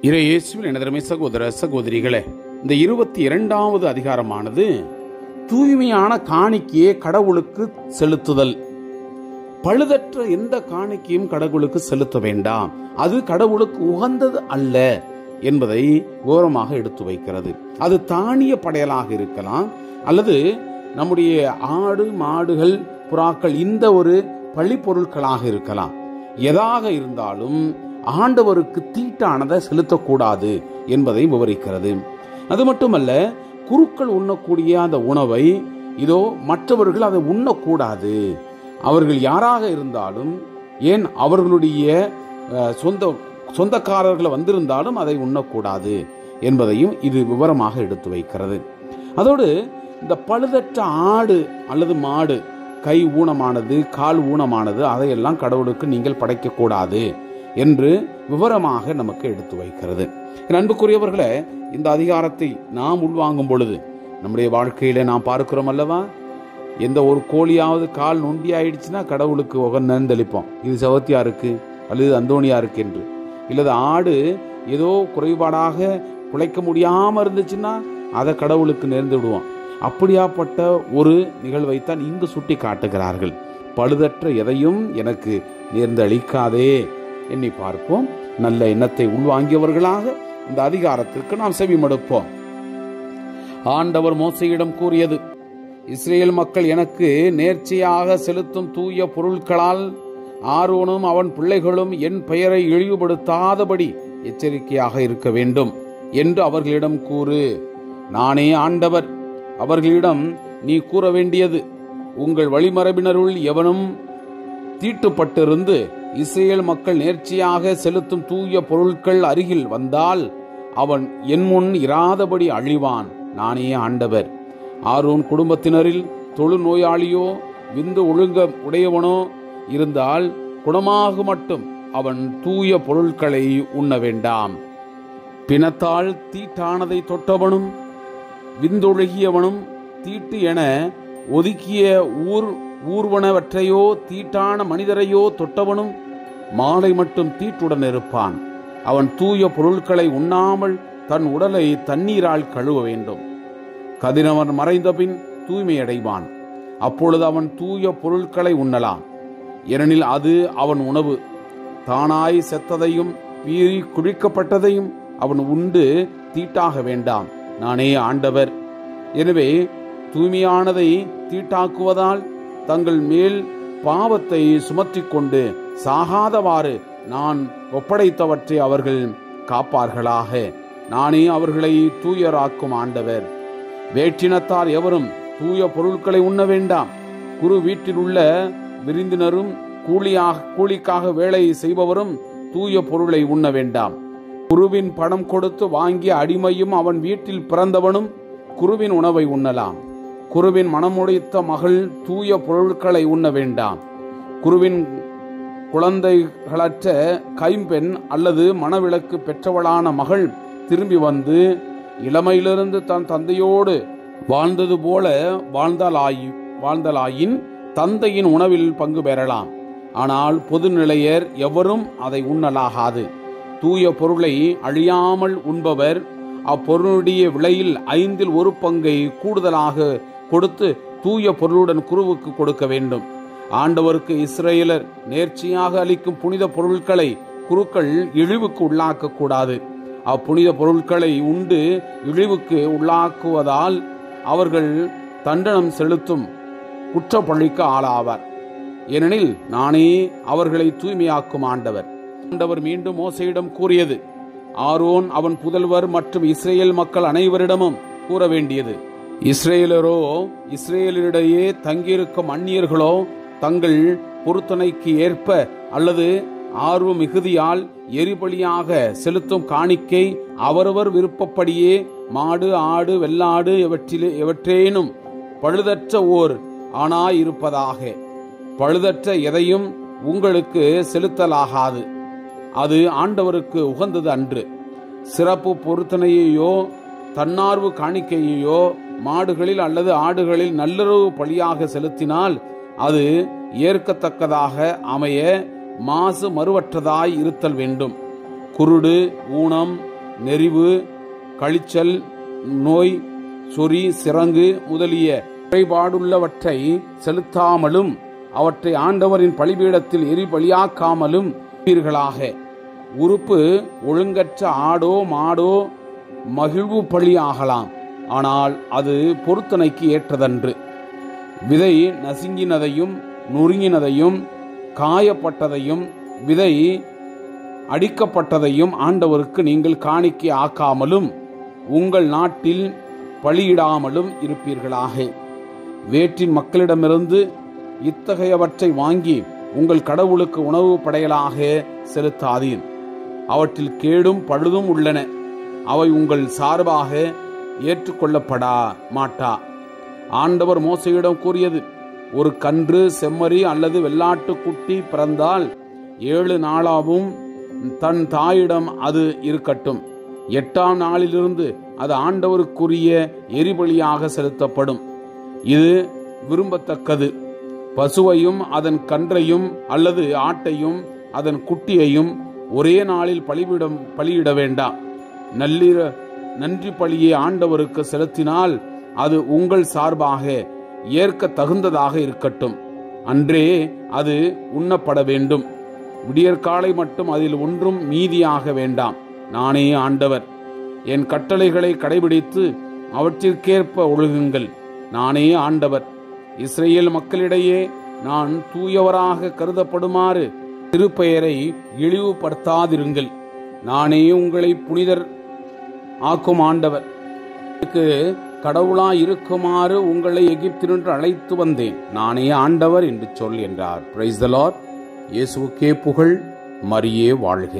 இறையேசுவில் எனதருமை சகோதர சகோதரிகளே, இந்த 22வது அதிகாரமானது தூய்மையான காணிக்கையை கடவுளுக்கு செலுத்துதல். பழுதற்ற எந்த காணிக்கையும் கடவுளுக்கு செலுத்த வேண்டாம், அது கடவுளுக்கு உகந்தது அல்ல என்பதை விவரமாக எடுத்து வைக்கிறது. அது தானிய படையலாக இருக்கலாம், அல்லது நம்முடைய ஆடு மாடுகள் புறாக்கள் இந்த ஒரு பழிப்பொருட்களாக இருக்கலாம். எதாக இருந்தாலும் ஆண்டவருக்கு தீட்டானதை செலுத்தக்கூடாது என்பதை விவரிக்கிறது. அது மட்டுமல்ல, குருக்கள் உண்ணக்கூடிய அந்த உணவை மற்றவர்கள் அதை உண்ணக்கூடாது. அவர்கள் யாராக இருந்தாலும், ஏன் அவர்களுடைய சொந்தக்காரர்கள் வந்திருந்தாலும் அதை உண்ணக்கூடாது என்பதையும் இது விவரமாக எடுத்து வைக்கிறது. அதோடு இந்த பழுதற்ற ஆடு அல்லது மாடு, கை ஊனமானது கால் ஊனமானது, அதையெல்லாம் கடவுளுக்கு நீங்கள் படைக்கக்கூடாது என்று விவரமாக நமக்கு எடுத்து வைக்கிறது. அன்புக்குரியவர்களே, இந்த அதிகாரத்தை நாம் உள்வாங்கும் பொழுது நம்முடைய வாழ்க்கையில நாம் பார்க்கிறோம் அல்லவா, எந்த ஒரு கோழியாவது கால் நொண்டி ஆயிடுச்சுன்னா கடவுளுக்கு நெருந்தளிப்போம், இது செவத்தியா இருக்கு அல்லது அந்தோணியா இருக்கு என்று. இல்லது ஆடு ஏதோ குறைபாடாக குலைக்க முடியாம இருந்துச்சுன்னா அதை கடவுளுக்கு நேர்ந்து விடுவோம். அப்படியாப்பட்ட ஒரு நிகழ்வைத்தான் இங்கு சுட்டி காட்டுகிறார்கள். பழுதற்ற எதையும் எனக்கு நேர்ந்து அளிக்காதே. எண்ணி பார்ப்போம். நல்ல எண்ணத்தை உள்வாங்கியவர்களாக இந்த அதிகாரத்திற்கு நாம் செவிமடுப்போம். ஆண்டவர் மோசேயிடம் கூறியது: இஸ்ரேல் மக்கள் எனக்கு நேர்ச்சியாக செலுத்தும் தூய பொருட்களால் ஆரோனும் அவன் பிள்ளைகளும் என் பெயரை இழிவுபடுத்தாதபடி எச்சரிக்கையாக இருக்க வேண்டும் என்று அவர்களிடம் கூறு. நானே ஆண்டவர். அவர்களிடம் நீ கூற வேண்டியது: உங்கள் வழிமரபினருள் எவனும் தீட்டுப்பட்டிருந்து இஸ்ரேல் மக்கள் நேர்ச்சியாக செலுத்தும் தூய பொருட்கள் அருகில் வந்தால் அவன் என் முன் இராதபடி அழிவான். நானே ஆண்டவர். ஆரோன் குடும்பத்தினரில் தொழுநோயாளியோ விந்து ஒழுங்க உடையவனோ இருந்தால் குணமாக மட்டும் அவன் தூய பொருட்களை உண்ண வேண்டாம். பிணத்தால் தீட்டானதை தொட்டவனும் விந்தொழுகியவனும் தீட்டு என ஒதுக்கிய ஊர்வனவற்றையோ தீட்டான மனிதரையோ தொட்டவனும் மாலை மட்டும் தீட்டுடன் இருப்பான். அவன் தூய பொருட்களை உண்ணாமல் தன் உடலை தண்ணீரால் கழுவ வேண்டும். கதிரவன் மறைந்த பின் தூய்மையடைவான். அப்பொழுது அவன் தூய பொருட்களை உண்ணலாம், ஏனெனில் அது அவன் உணவு. தானாய் செத்ததையும் பீறி குழிக்கப்பட்டதையும் அவன் உண்டு தீட்டாக வேண்டாம். நானே ஆண்டவர். எனவே தூய்மையானதை தீட்டாக்குவதால் தங்கள் மேல் பாவத்தை சுமற்றிக் கொண்டு சாகாதவாறு நான் ஒப்படைத்தவற்றை அவர்கள் காப்பார்களாக. நானே அவர்களை தூயராக்கும் ஆண்டவர். வேற்றினத்தார் எவரும் தூய பொருட்களை உண்ண வேண்டாம். குரு வீட்டில் உள்ள விருந்தினரும் கூலிக்காக வேலை செய்பவரும் தூய பொருளை உண்ண வேண்டாம். குருவின் பணம் கொடுத்து வாங்கிய அடிமையும் அவன் வீட்டில் பிறந்தவனும் குருவின் உணவை உண்ணலாம். குருவின் மனமுடித்த மகள் தூய பொருட்களை உண்ண வேண்டாம். குருவின் குழந்தைகளற்ற கைம்பெண் அல்லது மணவிலக்கு பெற்றவளான மகள் திரும்பி வந்து இளமையிலிருந்து தன் தந்தையோடு வாழ்ந்தது போல வாழ்ந்தலாயின் தந்தையின் உணவில் பங்கு பெறலாம். ஆனால் பொதுநிலையர் எவரும் அதை உண்ணலாகாது. தூய பொருளை அழியாமல் உண்பவர் அப்பொருளுடைய விலையில் 1/5 பங்கை கூடுதலாக கொடுத்து தூய பொருளுடன் குருவுக்கு கொடுக்க வேண்டும். ஆண்டவருக்கு இஸ்ரேலர் நேர்ச்சியாக அளிக்கும் புனித பொருட்களை குருக்கள் இழிவுக்கு உள்ளாக்க கூடாது. அப்புனித பொருட்களை உண்டு இழிவுக்கு உள்ளாக்குவதால் அவர்கள் தண்டனம் செலுத்தும் குற்றப்பழிக்கு ஆளாவார். ஏனெனில் நானே அவர்களை தூய்மையாக்கும் ஆண்டவர். ஆண்டவர் மீண்டும் மோசேயிடம் கூறியது: ஆரோன் அவன் புதல்வர் மற்றும் இஸ்ரேல் மக்கள் அனைவரிடமும் கூற வேண்டியது: இஸ்ரேலரோ இஸ்ரேலிடையே தங்கியிருக்கும் அந்நியர்களோ தங்கள் பொருத்தனைக்கு ஏற்ப அல்லது ஆர்வ மிகுதியால் எரிபலியாக செலுத்தும் காணிக்கை அவரவர் விருப்பப்படியே மாடு ஆடு வெள்ளாடு எவற்றேனும் பழுதற்ற ஓர் ஆணாயிருப்பதாக. பழுதற்ற எதையும் உங்களுக்கு செலுத்தலாகாது, அது ஆண்டவருக்கு உகந்தது அன்று. சிறப்பு பொருத்தனையோ தன்னார்வு காணிக்கையோ மாடுகளில் அல்லது ஆடுகளில் நல்லுறவு பலியாக செலுத்தினால் அது ஏற்கத்தக்கதாக அமைய மாசு மறுவற்றதாய் இருத்தல் வேண்டும். குருடு ஊனம் நெறிவு, கழிச்சல், நோய், சொறி, சிரங்கு முதலிய குறைபாடுள்ளவற்றை செலுத்தாமலும் அவற்றை ஆண்டவரின் பலிபீடத்தில் எரிபலியாக்காமலும் இருப்பீர்களாக. உறுப்பு ஒழுங்கற்ற ஆடோ மாடோ மகிழ்வு பலியாகலாம், ஆனால் அது பொருத்தனைக்கு ஏற்றதன்று. விதை நசுங்கினதையும் நொறுங்கினதையும் காயப்பட்டதையும் விதை அடிக்கப்பட்டதையும் ஆண்டவருக்கு நீங்கள் காணிக்கை ஆக்காமலும் உங்கள் நாட்டில் பலியிடாமலும் இருப்பீர்களாக. வேற்றின் மக்களிடமிருந்து இத்தகையவற்றை வாங்கி உங்கள் கடவுளுக்கு உணவு படையலாக செலுத்தாதீர். அவற்றில் கேடும் பழுதும் உள்ளன. அவை உங்கள் சார்பாக ஏற்றுக்கொள்ளப்படா மாட்டா. ஆண்டவர் மோசேயிடம் கூறியது, ஒரு கன்று, செம்மறி அல்லது வெள்ளாட்டு குட்டி பிறந்தால் 7 நாளாவும் தன் தாயிடம் அது இருக்கட்டும். 8ஆம் நாளிலிருந்து அது ஆண்டவருக்குரிய எரிபலியாக செலுத்தப்படும். இது விரும்பத்தக்கது. பசுவையும் அதன் கன்றையும் அல்லது ஆட்டையும் அதன் குட்டியையும் ஒரே நாளில் பலியிட வேண்டாம். நன்றி பலியை ஆண்டவருக்கு செலுத்தினால் அது உங்கள் சார்பாக ஏற்க தகுந்ததாக இருக்கட்டும். அன்றே அது உண்ணப்பட வேண்டும். விடியற்காலை மட்டும் அதில் ஒன்றும் மீதியாக வேண்டாம். நானே ஆண்டவர். என் கட்டளைகளை கடைபிடித்து அவற்றிற்கேற்ப ஒழுகுங்கள். நானே ஆண்டவர். இஸ்ரேல் மக்களிடையே நான் தூயவராக கருதப்படுமாறு திருப்பெயரை இழிவுபடுத்தாதிருங்கள். நானே உங்களை புனிதர் ஆக்கும் ஆண்டவர். கடவுளாய் இருக்குமாறு உங்களை எகிப்தினின்று அழைத்து வந்தேன். நானே ஆண்டவர் என்று சொல் என்றார். Praise the Lord. இயேசுவுக்கே புகழ். மரியே வாழ்க.